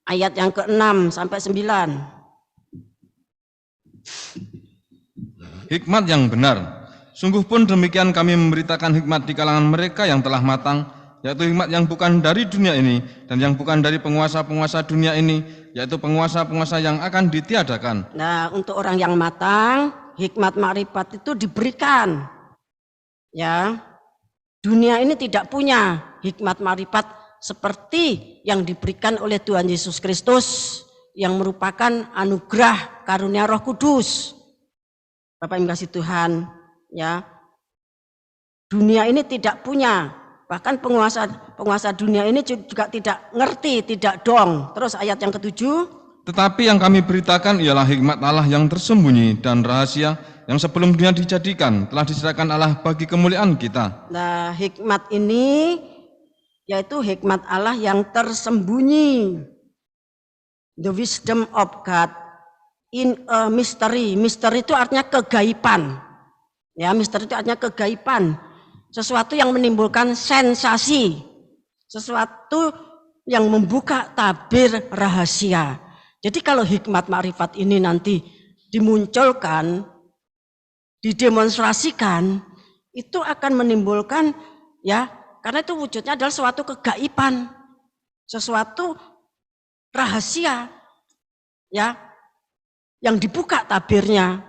ayat yang ke-6 sampai 9.
Hikmat yang benar. Sungguh pun demikian kami memberitakan hikmat di kalangan mereka yang telah matang, yaitu hikmat yang bukan dari dunia ini dan yang bukan dari penguasa-penguasa dunia ini, yaitu penguasa-penguasa yang akan ditiadakan.
Nah, untuk orang yang matang, hikmat marifat itu diberikan. Ya, dunia ini tidak punya hikmat marifat seperti yang diberikan oleh Tuhan Yesus Kristus, yang merupakan anugerah karunia Roh Kudus. Bapak yang kasih Tuhan, ya, dunia ini tidak punya, bahkan penguasa dunia ini juga tidak ngerti, tidak dong. Terus ayat yang ke-7,
tetapi yang kami beritakan ialah hikmat Allah yang tersembunyi dan rahasia, yang sebelum dunia dijadikan telah diserahkan Allah bagi kemuliaan kita.
Nah, hikmat ini yaitu hikmat Allah yang tersembunyi, the wisdom of God in a mystery. Misteri itu artinya kegaiban. Ya, misteri itu artinya kegaiban. Sesuatu yang menimbulkan sensasi. Sesuatu yang membuka tabir rahasia. Jadi kalau hikmat makrifat ini nanti dimunculkan, didemonstrasikan, itu akan menimbulkan ya, karena itu wujudnya adalah suatu kegaiban, sesuatu rahasia ya, yang dibuka tabirnya.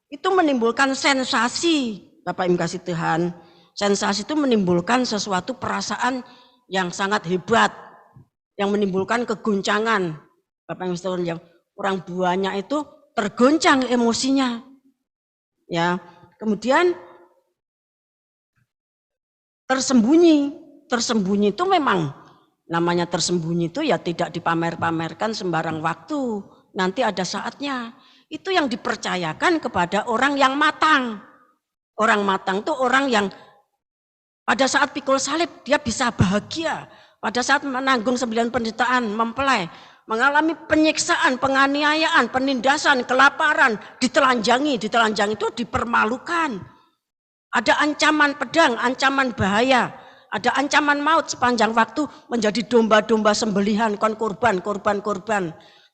Itu menimbulkan sensasi, Bapak Ibu kasih Tuhan. Sensasi itu menimbulkan sesuatu perasaan yang sangat hebat, yang menimbulkan kegoncangan. Bapak Ibu Tuhan, yang orang banyak itu tergoncang emosinya. Ya, kemudian tersembunyi itu memang namanya tersembunyi itu ya tidak dipamer-pamerkan sembarang waktu. Nanti ada saatnya. Itu yang dipercayakan kepada orang yang matang. Orang matang itu orang yang pada saat pikul salib dia bisa bahagia. Pada saat menanggung 9 penderitaan, mempelai, mengalami penyiksaan, penganiayaan, penindasan, kelaparan, ditelanjangi itu dipermalukan. Ada ancaman pedang, ancaman bahaya, ada ancaman maut sepanjang waktu, menjadi domba-domba sembelihan, korban.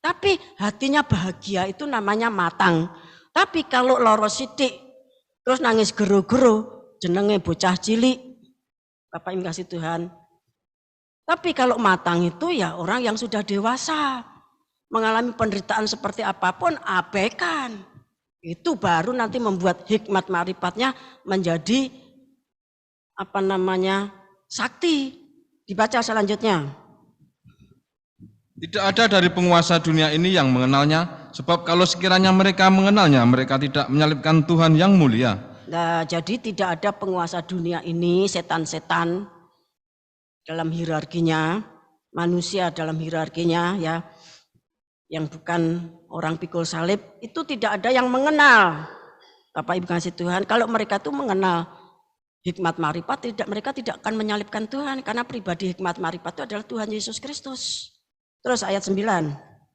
Tapi hatinya bahagia, itu namanya matang. Tapi kalau loro sidik, terus nangis gero-gero, jenenge bocah cilik, Bapak Ibu kasih Tuhan. Tapi kalau matang itu ya orang yang sudah dewasa, mengalami penderitaan seperti apapun, abaikan. Itu baru nanti membuat hikmat makrifatnya menjadi sakti. Dibaca selanjutnya.
Tidak ada dari penguasa dunia ini yang mengenalnya, sebab kalau sekiranya mereka mengenalnya, mereka tidak menyalibkan Tuhan yang mulia.
Nah, jadi tidak ada penguasa dunia ini, setan-setan dalam hierarkinya, manusia dalam hierarkinya ya, yang bukan orang pikul salib, itu tidak ada yang mengenal. Bapak Ibu kasih Tuhan, kalau mereka itu mengenal hikmat makrifat, mereka tidak akan menyalibkan Tuhan, karena pribadi hikmat makrifat itu adalah Tuhan Yesus Kristus. Terus ayat 9.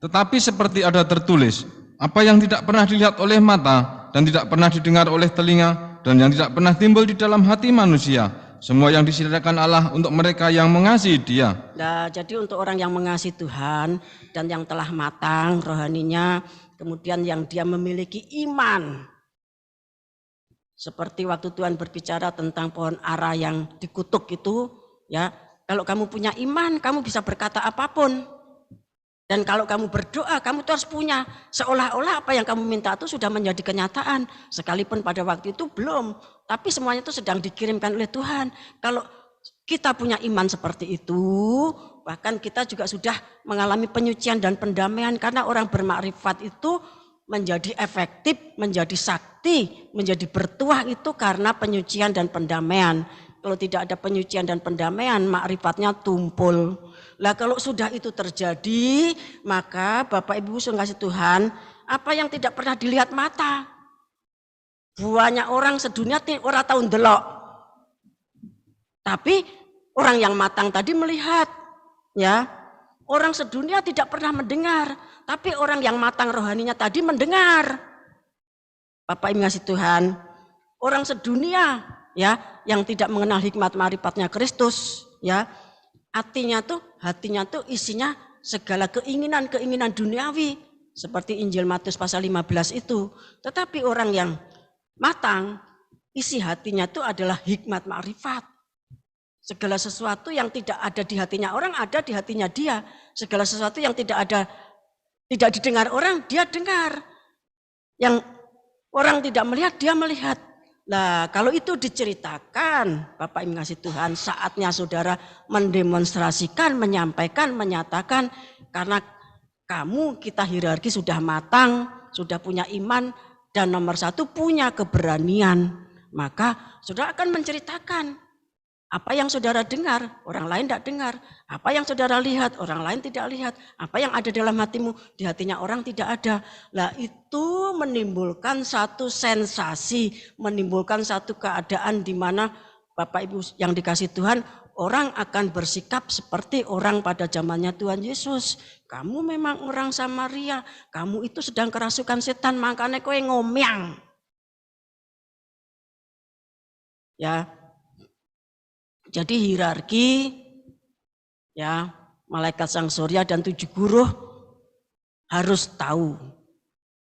Tetapi seperti ada tertulis, apa yang tidak pernah dilihat oleh mata, dan tidak pernah didengar oleh telinga, dan yang tidak pernah timbul di dalam hati manusia, semua yang disediakan Allah untuk mereka yang mengasihi Dia.
Nah, jadi untuk orang yang mengasihi Tuhan dan yang telah matang rohaninya, kemudian yang dia memiliki iman. Seperti waktu Tuhan berbicara tentang pohon ara yang dikutuk itu, ya, kalau kamu punya iman, kamu bisa berkata apapun. Dan kalau kamu berdoa, kamu tuh harus punya. Seolah-olah apa yang kamu minta itu sudah menjadi kenyataan. Sekalipun pada waktu itu belum. Tapi semuanya itu sedang dikirimkan oleh Tuhan. Kalau kita punya iman seperti itu, bahkan kita juga sudah mengalami penyucian dan pendamaian. Karena orang bermakrifat itu menjadi efektif, menjadi sakti, menjadi bertuah itu karena penyucian dan pendamaian. Kalau tidak ada penyucian dan pendamaian, makrifatnya tumpul. Lah kalau sudah itu terjadi, maka Bapak Ibu kasih Tuhan, apa yang tidak pernah dilihat mata. Banyak orang sedunia orang tahu ndelok. Tapi orang yang matang tadi melihat, ya. Orang sedunia tidak pernah mendengar, tapi orang yang matang rohaninya tadi mendengar. Bapak Ibu kasih Tuhan, orang sedunia ya yang tidak mengenal hikmat makrifatnya Kristus, ya. Hatinya tuh isinya segala keinginan duniawi seperti Injil Matius pasal 15 itu. Tetapi orang yang matang, isi hatinya itu adalah hikmat makrifat. Segala sesuatu yang tidak ada di hatinya orang ada di hatinya dia. Segala sesuatu yang tidak didengar orang, dia dengar. Yang orang tidak melihat, dia melihat. Nah, kalau itu diceritakan, Bapak Ibu kasih Tuhan, saatnya saudara mendemonstrasikan, menyampaikan, menyatakan, karena kita hierarki sudah matang, sudah punya iman, dan nomor 1 punya keberanian. Maka saudara akan menceritakan apa yang saudara dengar, orang lain tidak dengar. Apa yang saudara lihat, orang lain tidak lihat. Apa yang ada dalam hatimu, di hatinya orang tidak ada. Lah itu menimbulkan satu sensasi, menimbulkan satu keadaan di mana Bapak Ibu yang dikasih Tuhan, orang akan bersikap seperti orang pada zamannya Tuhan Yesus. Kamu memang orang Samaria, kamu itu sedang kerasukan setan, makanya kowe ngomyang. Ya. Jadi hierarki ya malaikat sang surya dan 7 guru harus tahu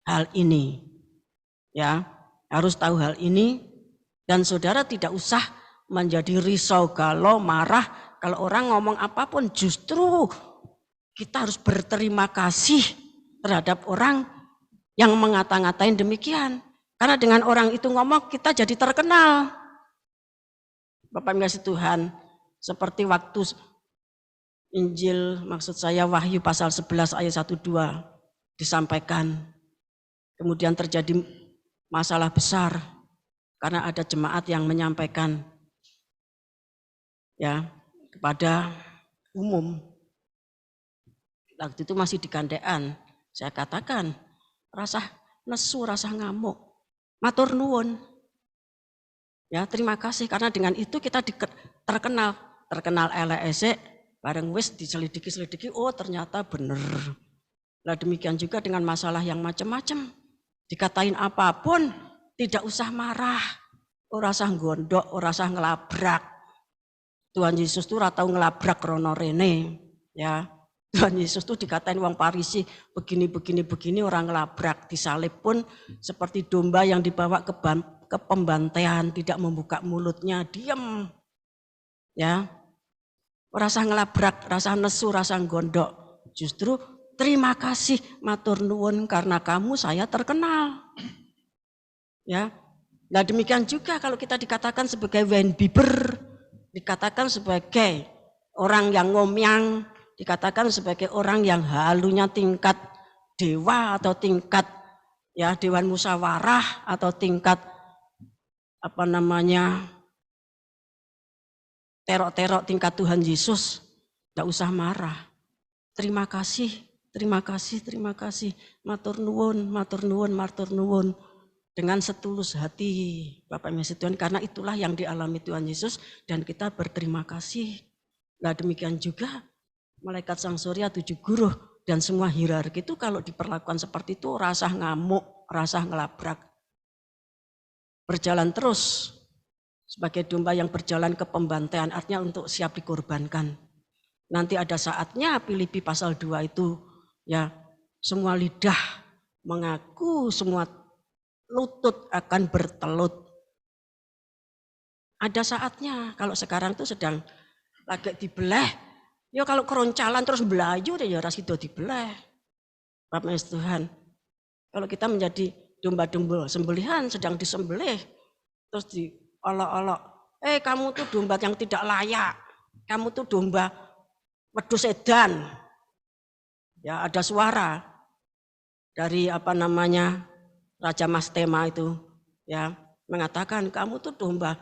hal ini. Ya, harus tahu hal ini, dan saudara tidak usah menjadi risau, galau, marah kalau orang ngomong apapun. Justru kita harus berterima kasih terhadap orang yang mengata-ngatain demikian. Karena dengan orang itu ngomong kita jadi terkenal. Bapak kasih Tuhan, seperti waktu Injil, maksud saya Wahyu pasal 11 ayat 1-2 disampaikan. Kemudian terjadi masalah besar karena ada jemaat yang menyampaikan ya kepada umum. Waktu itu masih di Gandean, saya katakan rasa nesu, rasa ngamuk, matur nuwun. Ya, terima kasih karena dengan itu kita terkenal elek-esek, bareng wis diselidiki, oh ternyata benar. Nah demikian juga dengan masalah yang macam-macam. Dikatain apapun tidak usah marah, ora usah gondok, ora usah ngelabrak. Tuhan Yesus tuh ora tau ngelabrak rono rene, ya. Tuhan Yesus tuh dikatain wong Farisi begini orang ngelabrak, disalib pun seperti domba yang dibawa ke pembantaian, tidak membuka mulutnya, diam. Ya. Ora usah ngelabrak, rasa nesu, rasa gondok. Justru terima kasih, matur nuwun karena kamu saya terkenal. Ya. Nah demikian juga kalau kita dikatakan sebagai Wayne Bieber, dikatakan sebagai orang yang ngomyang, dikatakan sebagai orang yang halunya tingkat dewa atau tingkat ya dewan musyawarah atau tingkat terok-terok tingkat Tuhan Yesus, tidak usah marah. Terima kasih. Matur nuwun. Dengan setulus hati, Bapak Ibu Tuhan, karena itulah yang dialami Tuhan Yesus dan kita berterima kasih. Nah demikian juga malaikat sang surya, 7 guru dan semua hierarki itu kalau diperlakukan seperti itu rasa ngamuk, rasa ngelabrak. Berjalan terus sebagai domba yang berjalan ke pembantaian, artinya untuk siap dikorbankan. Nanti ada saatnya Filipi pasal 2 itu ya semua lidah mengaku, semua lutut akan bertelut. Ada saatnya, kalau sekarang itu sedang lagi dibelah, ya kalau keroncalan terus belayu ya rasido dibelah. Bapak Tuhan, kalau kita menjadi domba-domba sembelihan sedang disembelih, terus diolok-olok, kamu tuh domba yang tidak layak, kamu tuh domba wedhus edan. Ya ada suara dari Raja Mastema itu ya mengatakan kamu tuh domba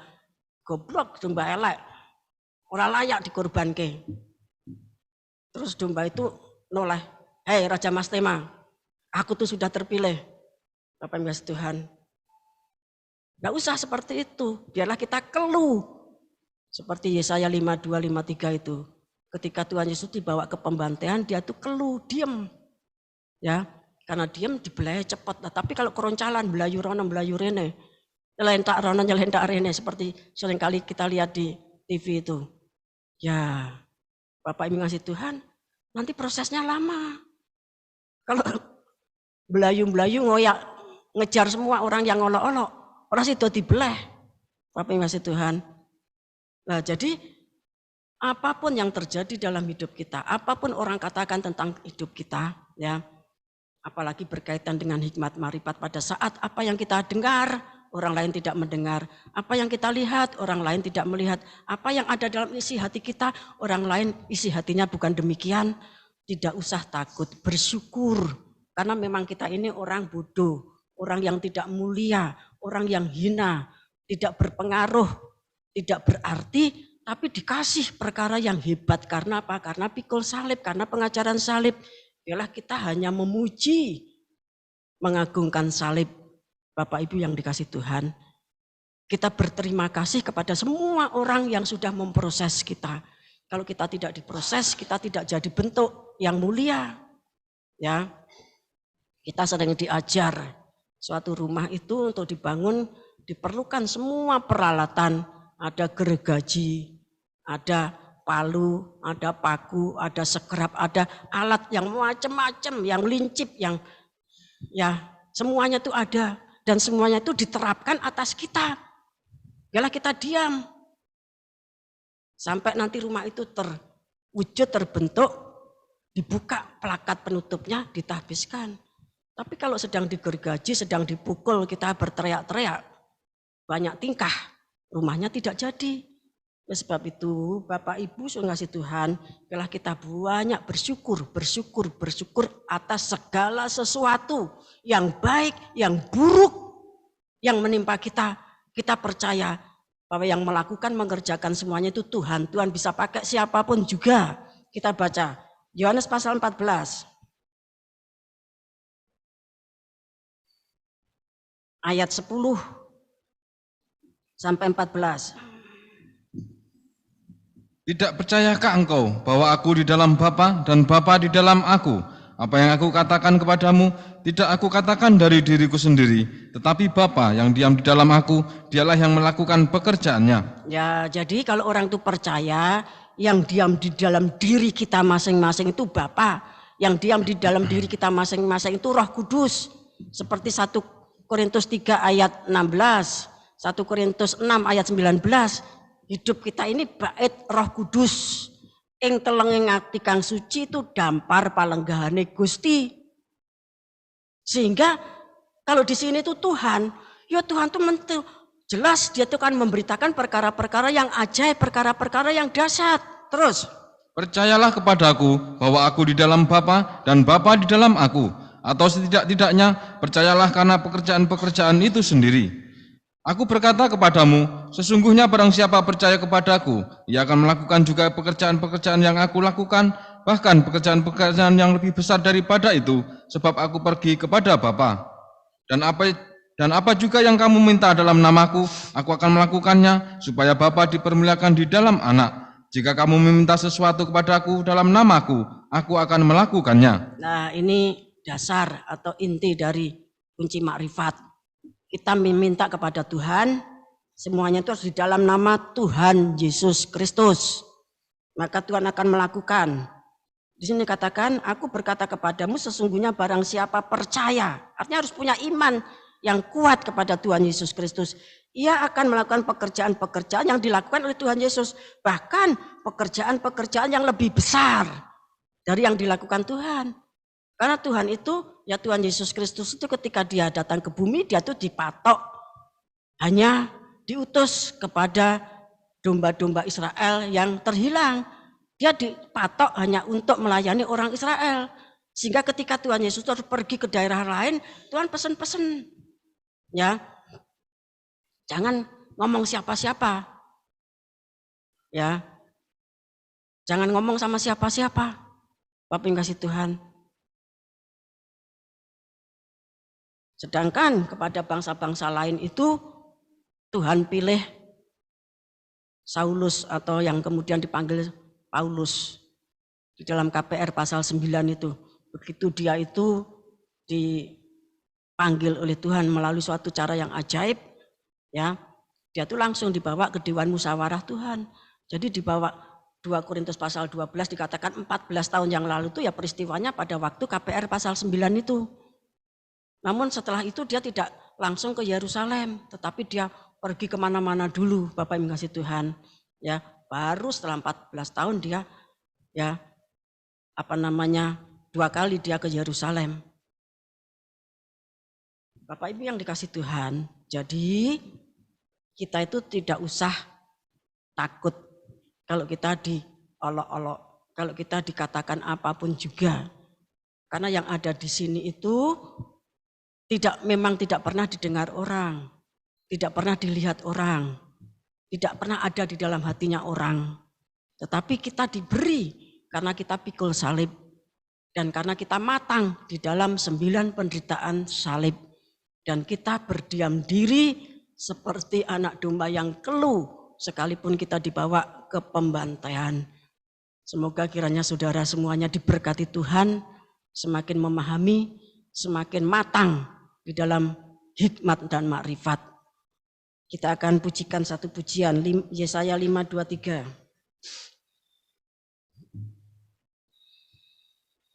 goblok, domba elek, ora layak dikorbanke. Terus domba itu noleh, hei Raja Mastema, aku tuh sudah terpilih. Bapak Ibu Tuhan, nggak usah seperti itu, biarlah kita keluh seperti Yesaya 52-53 itu. Ketika Tuhan Yesus dibawa ke pembantaian, dia tuh keluh, diem. Ya, karena diem dibelah cepat. Nah, tapi kalau keroncalan, belayu rono, belayu rene, nyelentak rono, nyelentak rene, seperti seringkali kita lihat di TV itu. Ya, Bapak Ibu ngasih Tuhan, nanti prosesnya lama. Kalau belayu-belayu ngoyak, ngejar semua orang yang ngolok-olok, orang situ dibelah. Bapak Ibu ngasih Tuhan. Nah, jadi apapun yang terjadi dalam hidup kita, apapun orang katakan tentang hidup kita, ya, apalagi berkaitan dengan hikmat marifat pada saat apa yang kita dengar, orang lain tidak mendengar, apa yang kita lihat, orang lain tidak melihat, apa yang ada dalam isi hati kita, orang lain isi hatinya bukan demikian, tidak usah takut, bersyukur, karena memang kita ini orang bodoh, orang yang tidak mulia, orang yang hina, tidak berpengaruh, tidak berarti, tapi dikasih perkara yang hebat. Karena apa? Karena pikul salib, karena pengajaran salib. Yalah kita hanya memuji, mengagungkan salib. Bapak Ibu yang dikasih Tuhan, kita berterima kasih kepada semua orang yang sudah memproses kita. Kalau kita tidak diproses, kita tidak jadi bentuk yang mulia. Ya, kita sedang diajar suatu rumah itu untuk dibangun diperlukan semua peralatan. Ada gergaji, ada palu, ada paku, ada segerap, ada alat yang macam-macam, yang lincip, yang ya semuanya itu ada. Dan semuanya itu diterapkan atas kita. Yalah kita diam. Sampai nanti rumah itu terwujud, terbentuk, dibuka plakat penutupnya, ditahbiskan. Tapi kalau sedang digergaji, sedang dipukul, kita berteriak-teriak, banyak tingkah, rumahnya tidak jadi. Oleh sebab itu, Bapak Ibu saudara kasih Tuhan, biarlah kita banyak bersyukur atas segala sesuatu yang baik, yang buruk, yang menimpa kita. Kita percaya bahwa yang melakukan, mengerjakan semuanya itu Tuhan. Tuhan bisa pakai siapapun juga. Kita baca Yohanes pasal 14. Ayat 10 sampai 14.
Tidak percayakah engkau bahwa aku di dalam Bapa dan Bapa di dalam aku? Apa yang aku katakan kepadamu, tidak aku katakan dari diriku sendiri, tetapi Bapa yang diam di dalam aku, dialah yang melakukan pekerjaannya.
Ya, jadi kalau orang itu percaya, yang diam di dalam diri kita masing-masing itu Bapa, yang diam di dalam diri kita masing-masing itu Roh Kudus. Seperti 1 Korintus 3 ayat 16, 1 Korintus 6 ayat 19, hidup kita ini bait Roh Kudus. Ing telenging ati kang suci itu dampar palenggahane Gusti. Sehingga kalau di sini itu Tuhan, ya Tuhan itu jelas dia tuh kan memberitakan perkara-perkara yang ajaib, perkara-perkara yang dahsyat. Terus,
percayalah kepadaku bahwa aku di dalam Bapa dan Bapa di dalam aku, atau setidak-tidaknya percayalah karena pekerjaan-pekerjaan itu sendiri. Aku berkata kepadamu, sesungguhnya barang siapa percaya kepadaku, ia akan melakukan juga pekerjaan-pekerjaan yang aku lakukan, bahkan pekerjaan-pekerjaan yang lebih besar daripada itu, sebab aku pergi kepada Bapa. Dan apa juga yang kamu minta dalam namaku, aku akan melakukannya, supaya Bapa dipermuliakan di dalam Anak. Jika kamu meminta sesuatu kepadaku dalam namaku, aku akan melakukannya.
Nah, ini dasar atau inti dari kunci makrifat. Kita meminta kepada Tuhan, semuanya itu harus di dalam nama Tuhan Yesus Kristus. Maka Tuhan akan melakukan. Di sini katakan, aku berkata kepadamu sesungguhnya barang siapa percaya, artinya harus punya iman yang kuat kepada Tuhan Yesus Kristus. Ia akan melakukan pekerjaan-pekerjaan yang dilakukan oleh Tuhan Yesus. Bahkan pekerjaan-pekerjaan yang lebih besar dari yang dilakukan Tuhan. Karena Tuhan itu, ya Tuhan Yesus Kristus itu ketika dia datang ke bumi, dia tuh dipatok. Hanya diutus kepada domba-domba Israel yang terhilang. Dia dipatok hanya untuk melayani orang Israel. Sehingga ketika Tuhan Yesus harus pergi ke daerah lain, Tuhan pesen-pesen. Ya, jangan ngomong siapa-siapa. Ya, jangan ngomong sama siapa-siapa. Bapak yang kasih Tuhan. Sedangkan kepada bangsa-bangsa lain itu Tuhan pilih Saulus atau yang kemudian dipanggil Paulus di dalam KPR pasal 9 itu. Begitu dia itu dipanggil oleh Tuhan melalui suatu cara yang ajaib, ya, dia itu langsung dibawa ke Dewan Musyawarah Tuhan. Jadi dibawa 2 Korintus pasal 12 dikatakan 14 tahun yang lalu itu ya peristiwanya pada waktu KPR pasal 9 itu. Namun setelah itu dia tidak langsung ke Yerusalem, tetapi dia pergi kemana-mana dulu, Bapak yang kasih Tuhan. Ya, baru setelah 14 tahun dia, ya, 2 kali dia ke Yerusalem. Bapak Ibu yang dikasih Tuhan, jadi kita itu tidak usah takut kalau kita diolok-olok, kalau kita dikatakan apapun juga. Karena yang ada di sini itu memang tidak pernah didengar orang, tidak pernah dilihat orang, tidak pernah ada di dalam hatinya orang. Tetapi kita diberi karena kita pikul salib dan karena kita matang di dalam 9 penderitaan salib. Dan kita berdiam diri seperti anak domba yang keluh sekalipun kita dibawa ke pembantaian. Semoga kiranya saudara semuanya diberkati Tuhan, semakin memahami, semakin matang di dalam hikmat dan makrifat. Kita akan pujikan satu pujian, Yesaya 5:23.